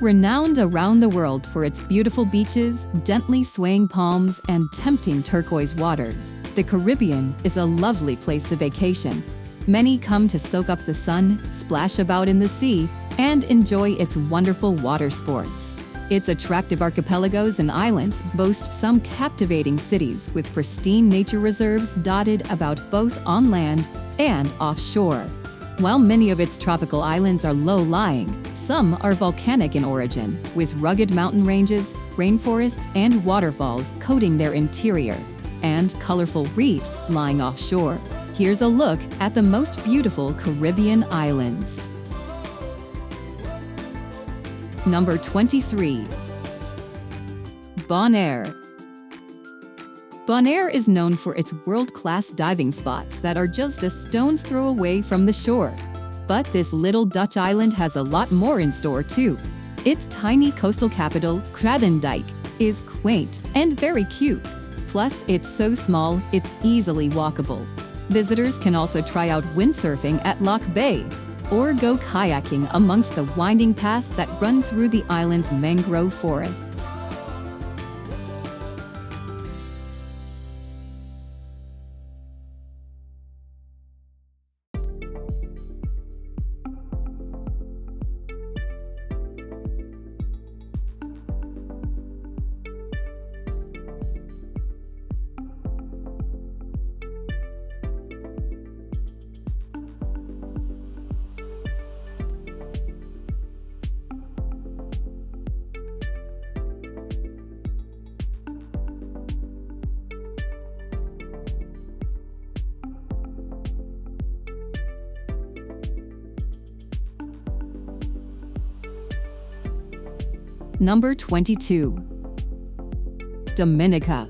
Renowned around the world for its beautiful beaches, gently swaying palms, and tempting turquoise waters, the Caribbean is a lovely place to vacation. Many come to soak up the sun, splash about in the sea, and enjoy its wonderful water sports. Its attractive archipelagos and islands boast some captivating cities with pristine nature reserves dotted about both on land and offshore. While many of its tropical islands are low-lying, some are volcanic in origin, with rugged mountain ranges, rainforests, and waterfalls coating their interior, and colorful reefs lying offshore. Here's a look at the most beautiful Caribbean islands. Number 23. Bonaire. Bonaire is known for its world-class diving spots that are just a stone's throw away from the shore. But this little Dutch island has a lot more in store too. Its tiny coastal capital, Kralendijk, is quaint and very cute. Plus, it's so small, it's easily walkable. Visitors can also try out windsurfing at Loch Bay, or go kayaking amongst the winding paths that run through the island's mangrove forests. Number 22. Dominica.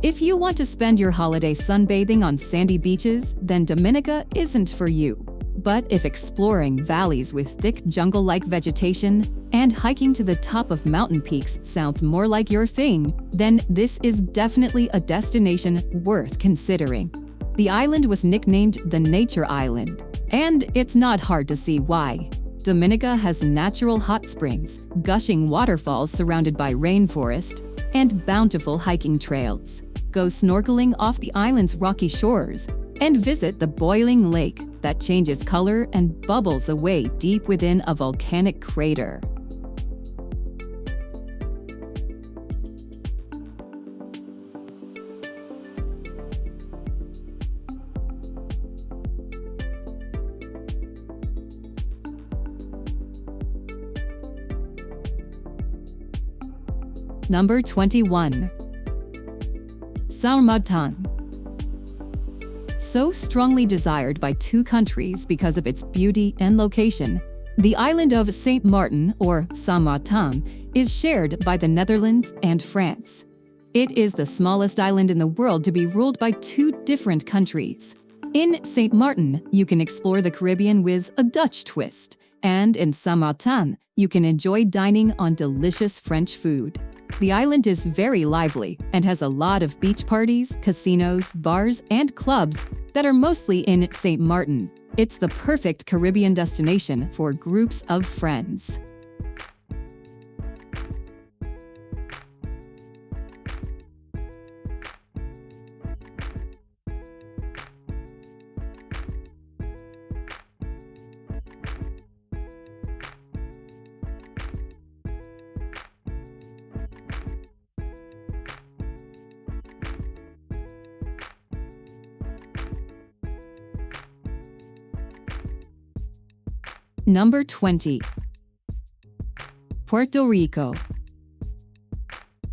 If you want to spend your holiday sunbathing on sandy beaches, then Dominica isn't for you. But if exploring valleys with thick jungle-like vegetation and hiking to the top of mountain peaks sounds more like your thing, then this is definitely a destination worth considering. The island was nicknamed the Nature Island, and it's not hard to see why. Dominica has natural hot springs, gushing waterfalls surrounded by rainforest, and bountiful hiking trails. Go snorkeling off the island's rocky shores, and visit the boiling lake that changes color and bubbles away deep within a volcanic crater. Number 21. Saint Martin. So strongly desired by two countries because of its beauty and location, the island of Saint Martin, or Saint Martin, is shared by the Netherlands and France. It is the smallest island in the world to be ruled by two different countries. In Saint Martin, you can explore the Caribbean with a Dutch twist, and in Saint Martin, you can enjoy dining on delicious French food. The island is very lively and has a lot of beach parties, casinos, bars, and clubs that are mostly in Saint Martin. It's the perfect Caribbean destination for groups of friends. Number 20. Puerto Rico.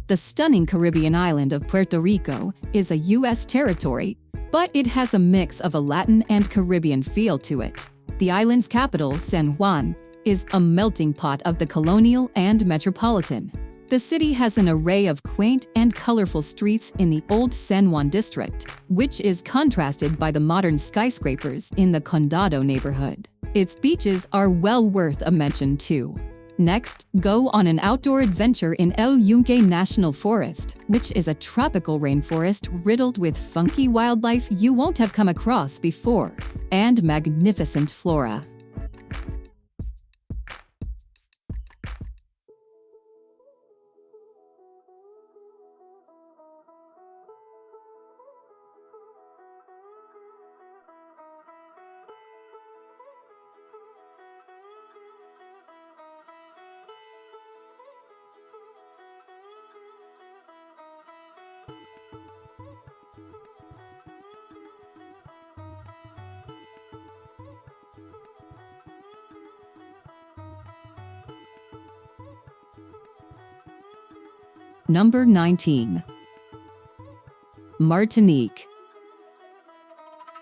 The stunning Caribbean island of Puerto Rico is a U.S. territory, but it has a mix of a Latin and Caribbean feel to it. The island's capital, San Juan, is a melting pot of the colonial and metropolitan. The city has an array of quaint and colorful streets in the old San Juan district, which is contrasted by the modern skyscrapers in the Condado neighborhood. Its beaches are well worth a mention too. Next, go on an outdoor adventure in El Yunque National Forest, which is a tropical rainforest riddled with funky wildlife you won't have come across before, and magnificent flora. Number 19. Martinique.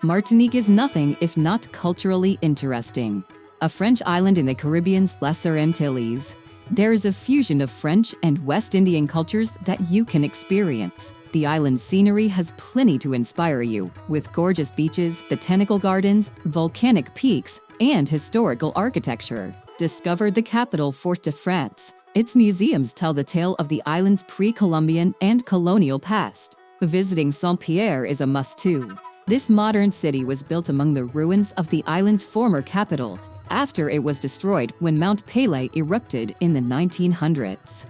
Martinique is nothing if not culturally interesting. A French island in the Caribbean's Lesser Antilles. There is a fusion of French and West Indian cultures that you can experience. The island's scenery has plenty to inspire you, with gorgeous beaches, botanical gardens, volcanic peaks, and historical architecture. Discover the capital, Fort-de-France. Its museums tell the tale of the island's pre-Columbian and colonial past. Visiting Saint-Pierre is a must too. This modern city was built among the ruins of the island's former capital after it was destroyed when Mount Pelée erupted in the 1900s.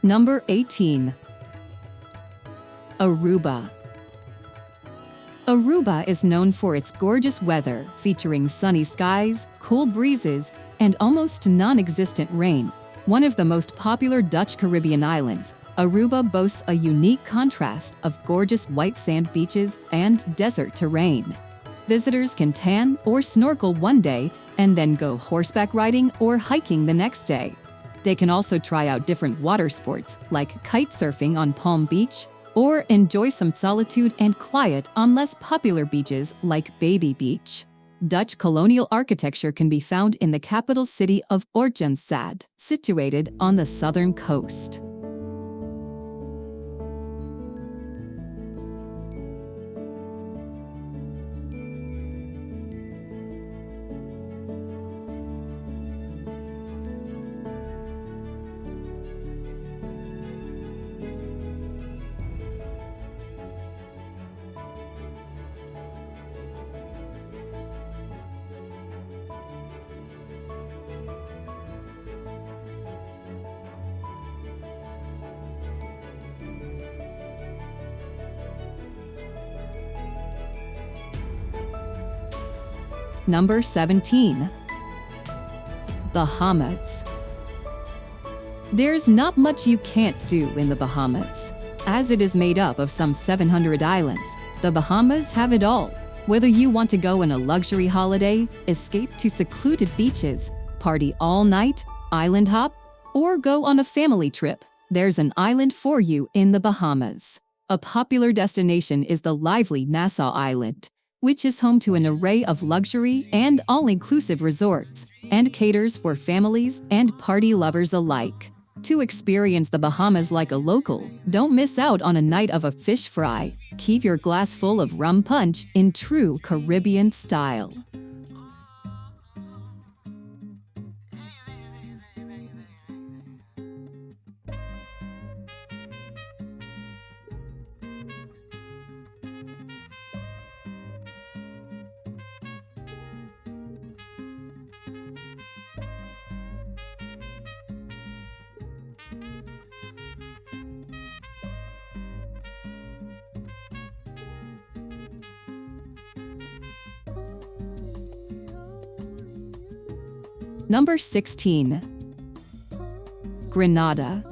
Number 18. Aruba. Aruba is known for its gorgeous weather, featuring sunny skies, cool breezes, and almost non-existent rain. One of the most popular Dutch Caribbean islands, Aruba boasts a unique contrast of gorgeous white sand beaches and desert terrain. Visitors can tan or snorkel one day and then go horseback riding or hiking the next day. They can also try out different water sports like kite surfing on Palm Beach or enjoy some solitude and quiet on less popular beaches like Baby Beach. Dutch colonial architecture can be found in the capital city of Oranjestad, situated on the southern coast. Number 17. Bahamas. There's not much you can't do in the Bahamas. As it is made up of some 700 islands, the Bahamas have it all. Whether you want to go on a luxury holiday, escape to secluded beaches, party all night, island hop, or go on a family trip, there's an island for you in the Bahamas. A popular destination is the lively Nassau Island, which is home to an array of luxury and all-inclusive resorts, and caters for families and party lovers alike. To experience the Bahamas like a local, don't miss out on a night of a fish fry. Keep your glass full of rum punch in true Caribbean style. Number 16. Grenada.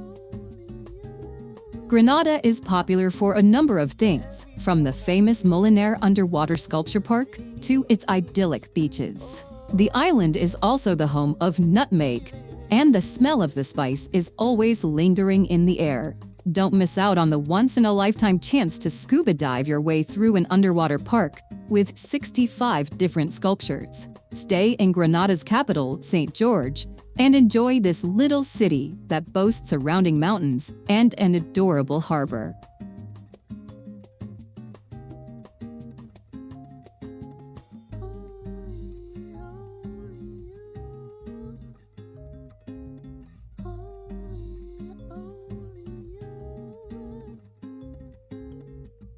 Grenada is popular for a number of things, from the famous Bonaire underwater sculpture park to its idyllic beaches. The island is also the home of nutmeg, and the smell of the spice is always lingering in the air. Don't miss out on the once-in-a-lifetime chance to scuba dive your way through an underwater park with 65 different sculptures. Stay in Grenada's capital, St. George, and enjoy this little city that boasts surrounding mountains and an adorable harbor.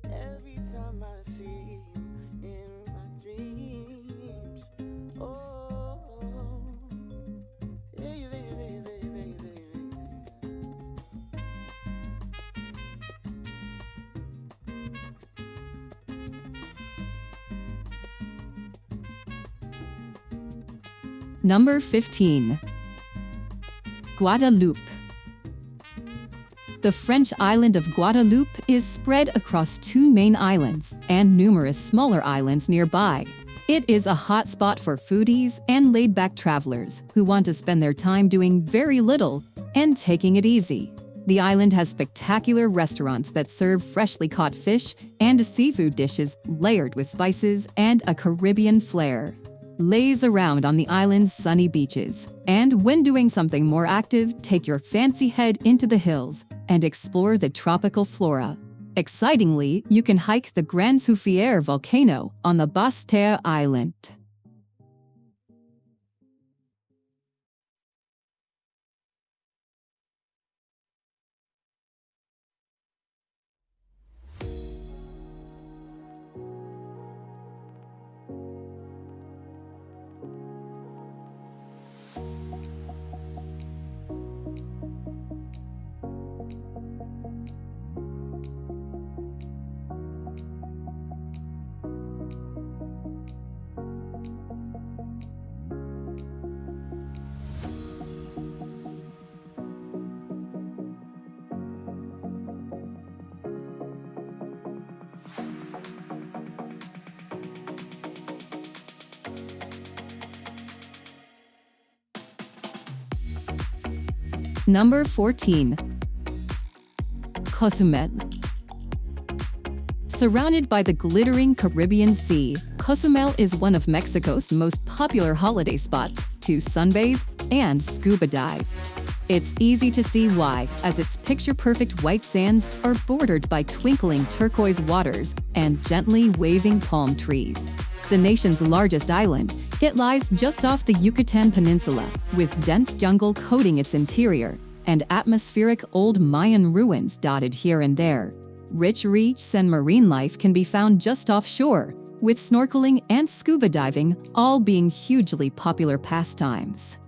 Every time I see Number 15. Guadeloupe. The French island of Guadeloupe is spread across two main islands and numerous smaller islands nearby. It is a hotspot for foodies and laid-back travelers who want to spend their time doing very little and taking it easy. The island has spectacular restaurants that serve freshly caught fish and seafood dishes layered with spices and a Caribbean flair. Laze around on the island's sunny beaches, and when doing something more active, take your fancy head into the hills and explore the tropical flora. Excitingly, you can hike the Grand Souffriere volcano on the Basse-Terre Island. Number 14. Cozumel. Surrounded by the glittering Caribbean Sea, Cozumel is one of Mexico's most popular holiday spots to sunbathe and scuba dive. It's easy to see why, as its picture-perfect white sands are bordered by twinkling turquoise waters and gently waving palm trees. The nation's largest island, it lies just off the Yucatan Peninsula, with dense jungle coating its interior and atmospheric old Mayan ruins dotted here and there. Rich reefs and marine life can be found just offshore, with snorkeling and scuba diving all being hugely popular pastimes.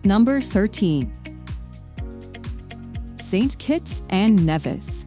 Number 13. St. Kitts and Nevis.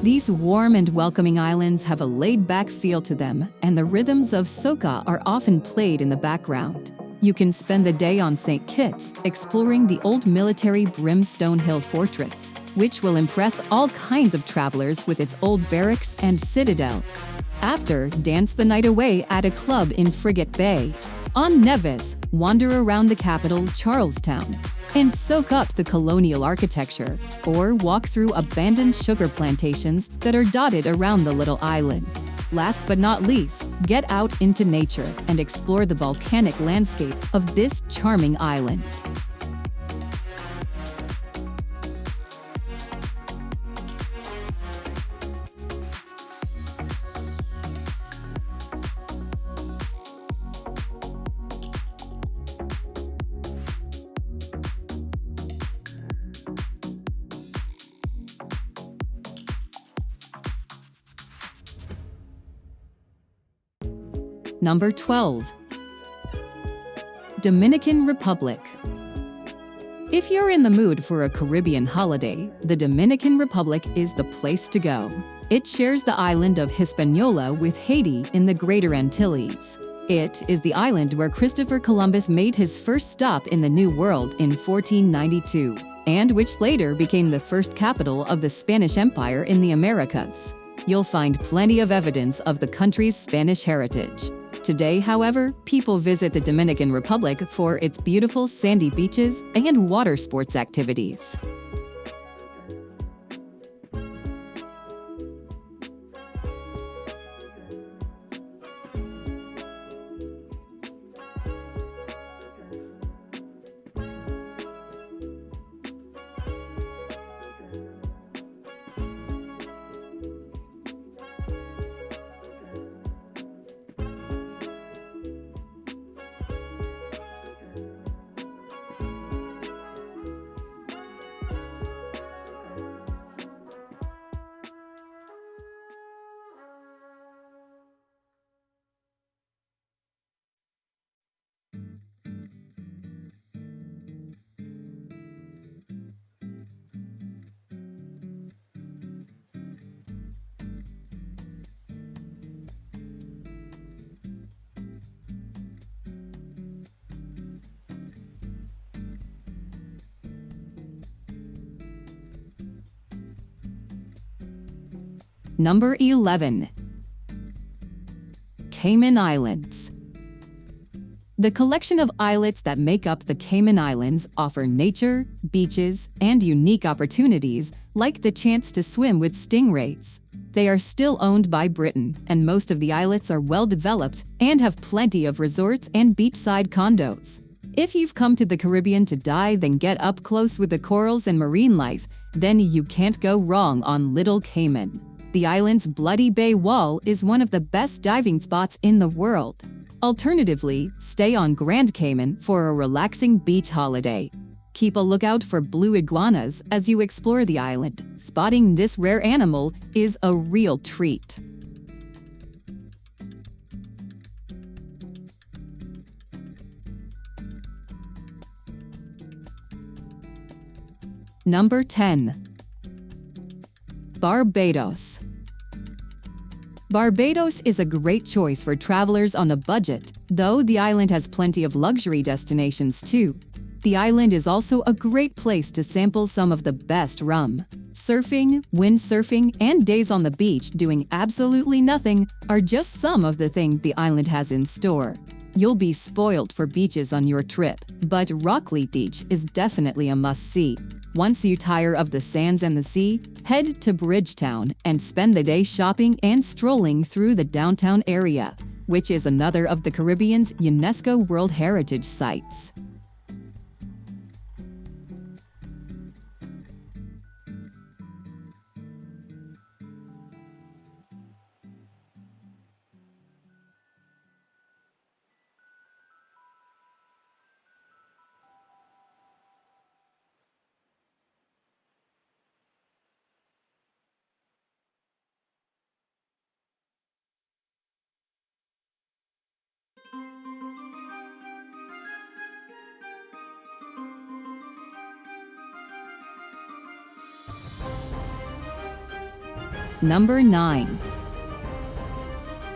These warm and welcoming islands have a laid-back feel to them, and the rhythms of soca are often played in the background. You can spend the day on St. Kitts exploring the old military Brimstone Hill Fortress, which will impress all kinds of travelers with its old barracks and citadels. After, dance the night away at a club in Frigate Bay. On Nevis, wander around the capital, Charlestown, and soak up the colonial architecture, or walk through abandoned sugar plantations that are dotted around the little island. Last but not least, get out into nature and explore the volcanic landscape of this charming island. Number 12. Dominican Republic. If you're in the mood for a Caribbean holiday, the Dominican Republic is the place to go. It shares the island of Hispaniola with Haiti in the Greater Antilles. It is the island where Christopher Columbus made his first stop in the New World in 1492, and which later became the first capital of the Spanish Empire in the Americas. You'll find plenty of evidence of the country's Spanish heritage. Today, however, people visit the Dominican Republic for its beautiful sandy beaches and water sports activities. Number 11. Cayman Islands. The collection of islets that make up the Cayman Islands offer nature, beaches, and unique opportunities like the chance to swim with stingrays. They are still owned by Britain, and most of the islets are well developed and have plenty of resorts and beachside condos. If you've come to the Caribbean to dive and get up close with the corals and marine life, then you can't go wrong on Little Cayman. The island's Bloody Bay Wall is one of the best diving spots in the world. Alternatively, stay on Grand Cayman for a relaxing beach holiday. Keep a lookout for blue iguanas as you explore the island. Spotting this rare animal is a real treat. Number 10. Barbados. Barbados is a great choice for travelers on a budget, though the island has plenty of luxury destinations too. The island is also a great place to sample some of the best rum. Surfing, windsurfing, and days on the beach doing absolutely nothing are just some of the things the island has in store. You'll be spoiled for beaches on your trip, but Rockleaf Beach is definitely a must-see. Once you tire of the sands and the sea, head to Bridgetown and spend the day shopping and strolling through the downtown area, which is another of the Caribbean's UNESCO World Heritage Sites. Number 9.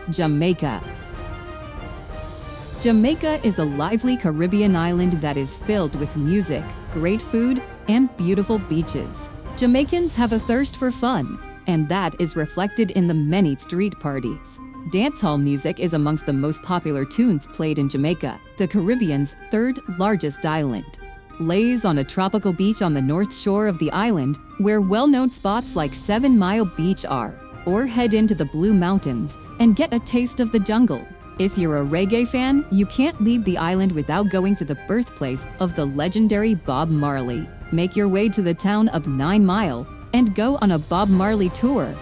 Jamaica. Jamaica is a lively Caribbean island that is filled with music, great food, and beautiful beaches. Jamaicans have a thirst for fun, and that is reflected in the many street parties. Dancehall music is amongst the most popular tunes played in Jamaica, the Caribbean's third largest island. Lays on a tropical beach on the north shore of the island, where well-known spots like 7 Mile Beach are, or head into the Blue Mountains and get a taste of the jungle. If you're a reggae fan, you can't leave the island without going to the birthplace of the legendary Bob Marley. Make your way to the town of 9 Mile and go on a Bob Marley tour.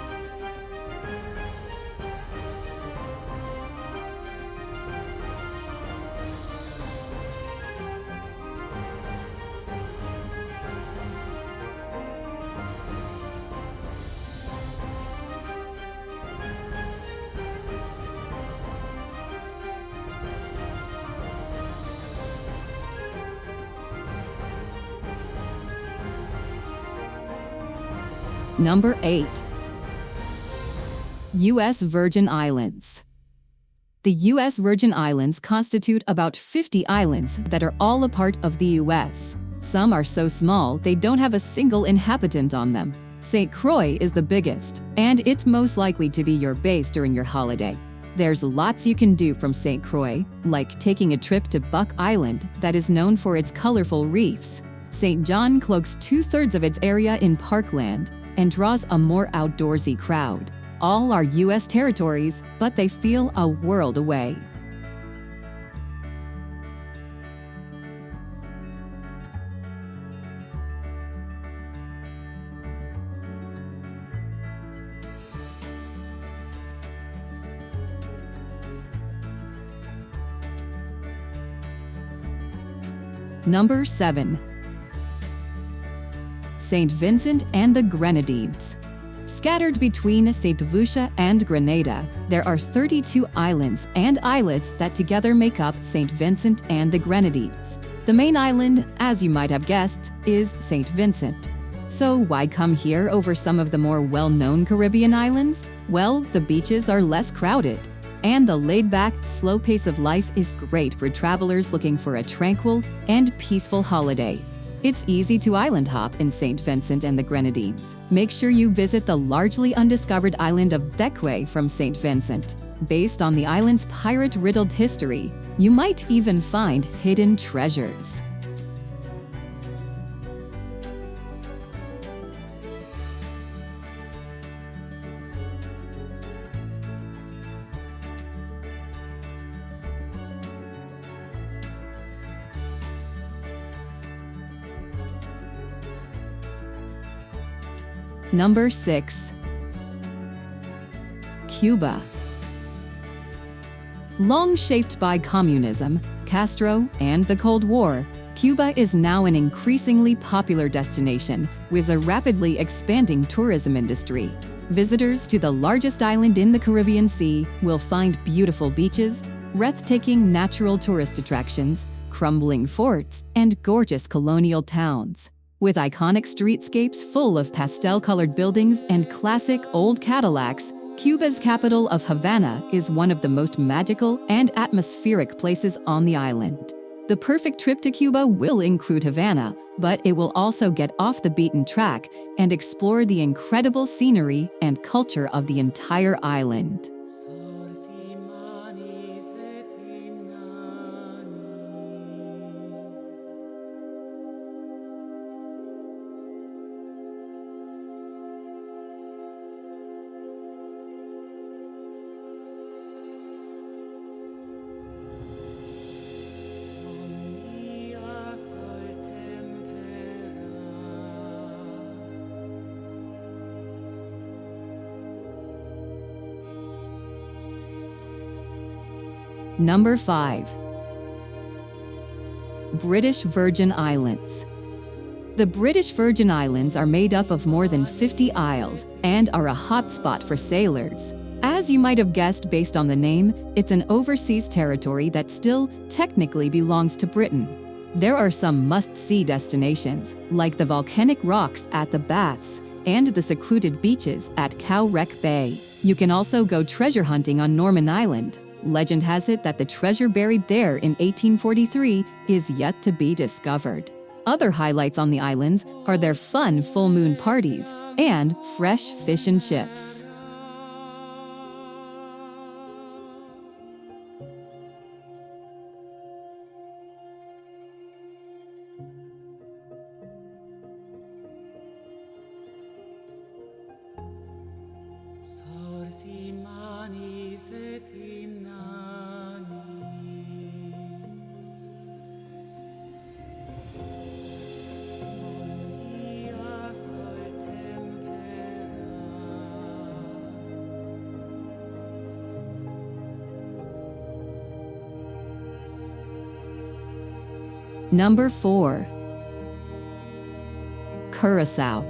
Number 8. U.S. Virgin Islands. The U.S. Virgin Islands constitute about 50 islands that are all a part of the U.S. Some are so small they don't have a single inhabitant on them. St. Croix is the biggest, and it's most likely to be your base during your holiday. There's lots you can do from St. Croix, like taking a trip to Buck Island that is known for its colorful reefs. St. John cloaks 2/3 of its area in parkland and draws a more outdoorsy crowd. All are U.S. territories, but they feel a world away. Number 7. St. Vincent and the Grenadines. Scattered between St. Lucia and Grenada, there are 32 islands and islets that together make up St. Vincent and the Grenadines. The main island, as you might have guessed, is St. Vincent. So why come here over some of the more well-known Caribbean islands? Well, the beaches are less crowded, and the laid-back, slow pace of life is great for travelers looking for a tranquil and peaceful holiday. It's easy to island hop in St. Vincent and the Grenadines. Make sure you visit the largely undiscovered island of Bequia from St. Vincent. Based on the island's pirate-riddled history, you might even find hidden treasures. Number 6. Cuba. Long shaped by communism, Castro, and the Cold War, Cuba is now an increasingly popular destination with a rapidly expanding tourism industry. Visitors to the largest island in the Caribbean Sea will find beautiful beaches, breathtaking natural tourist attractions, crumbling forts, and gorgeous colonial towns. With iconic streetscapes full of pastel-colored buildings and classic old Cadillacs, Cuba's capital of Havana is one of the most magical and atmospheric places on the island. The perfect trip to Cuba will include Havana, but it will also get off the beaten track and explore the incredible scenery and culture of the entire island. Number 5. British Virgin Islands. The British Virgin Islands are made up of more than 50 isles and are a hotspot for sailors. As you might have guessed based on the name, it's an overseas territory that still technically belongs to Britain. There are some must-see destinations, like the volcanic rocks at the Baths and the secluded beaches at Cowwreck Bay. You can also go treasure hunting on Norman Island. Legend has it that the treasure buried there in 1843 is yet to be discovered. Other highlights on the islands are their fun full moon parties and fresh fish and chips. Number 4. Curacao.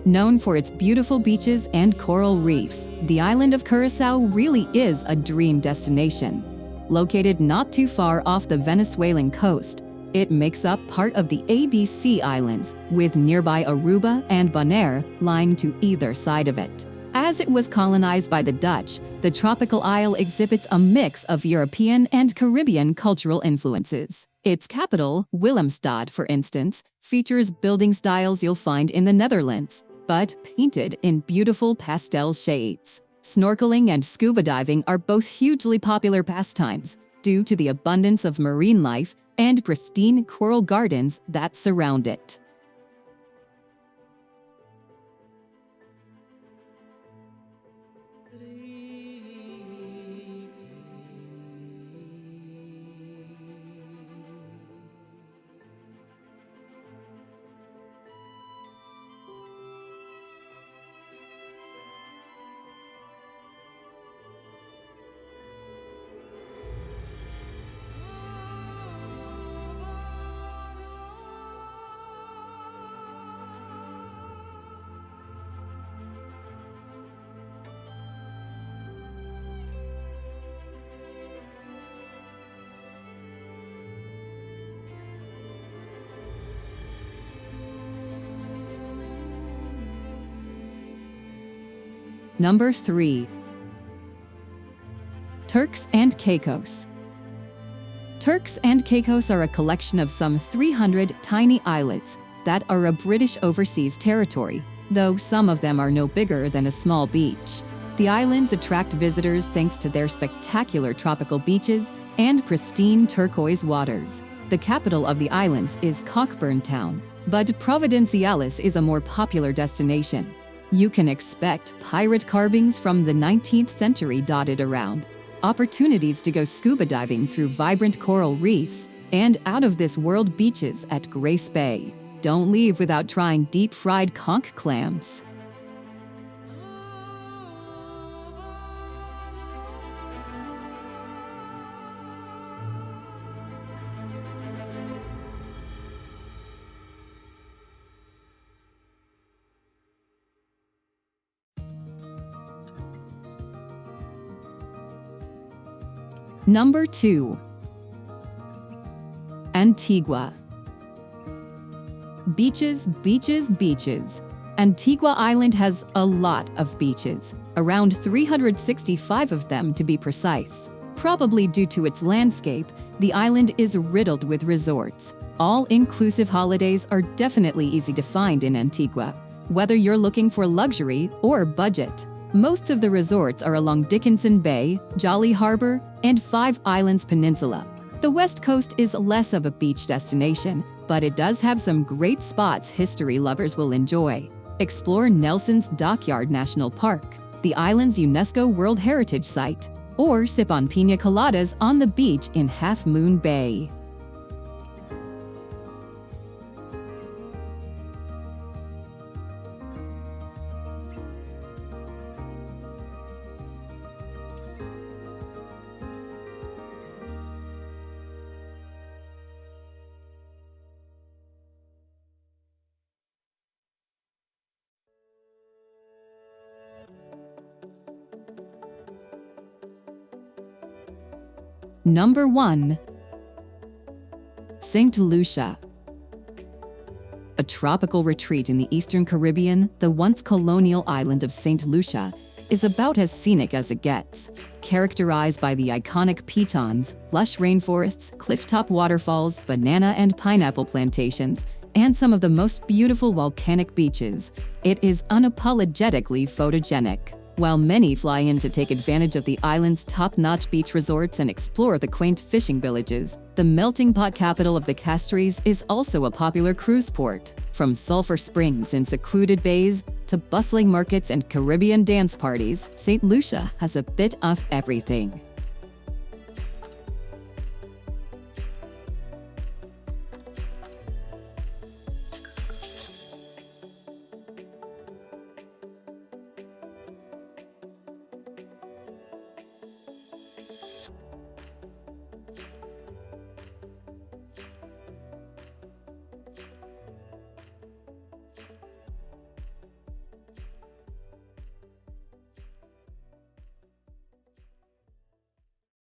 Known for its beautiful beaches and coral reefs, the island of Curacao really is a dream destination. Located not too far off the Venezuelan coast, it makes up part of the ABC Islands, with nearby Aruba and Bonaire lying to either side of it. As it was colonized by the Dutch, the tropical isle exhibits a mix of European and Caribbean cultural influences. Its capital, Willemstad, for instance, features building styles you'll find in the Netherlands, but painted in beautiful pastel shades. Snorkeling and scuba diving are both hugely popular pastimes due to the abundance of marine life and pristine coral gardens that surround it. Number 3. Turks and Caicos. Turks and Caicos are a collection of some 300 tiny islets that are a British overseas territory, though some of them are no bigger than a small beach. The islands attract visitors thanks to their spectacular tropical beaches and pristine turquoise waters. The capital of the islands is Cockburn Town, but Providenciales is a more popular destination. You can expect pirate carvings from the 19th century dotted around, opportunities to go scuba diving through vibrant coral reefs, and out-of-this-world beaches at Grace Bay. Don't leave without trying deep-fried conch clams. Number 2. Antigua. Beaches, beaches, beaches. Antigua Island has a lot of beaches, around 365 of them to be precise. Probably due to its landscape, the island is riddled with resorts. All-inclusive holidays are definitely easy to find in Antigua, whether you're looking for luxury or budget. Most of the resorts are along Dickinson Bay, Jolly Harbor, and Five Islands Peninsula. The West Coast is less of a beach destination, but it does have some great spots history lovers will enjoy. Explore Nelson's Dockyard National Park, the island's UNESCO World Heritage Site, or sip on piña coladas on the beach in Half Moon Bay. Number 1. St. Lucia. A tropical retreat in the Eastern Caribbean, the once colonial island of St. Lucia is about as scenic as it gets. Characterized by the iconic pitons, lush rainforests, clifftop waterfalls, banana and pineapple plantations, and some of the most beautiful volcanic beaches, it is unapologetically photogenic. While many fly in to take advantage of the island's top-notch beach resorts and explore the quaint fishing villages, the melting pot capital of the Castries is also a popular cruise port. From sulfur springs in secluded bays to bustling markets and Caribbean dance parties, St. Lucia has a bit of everything.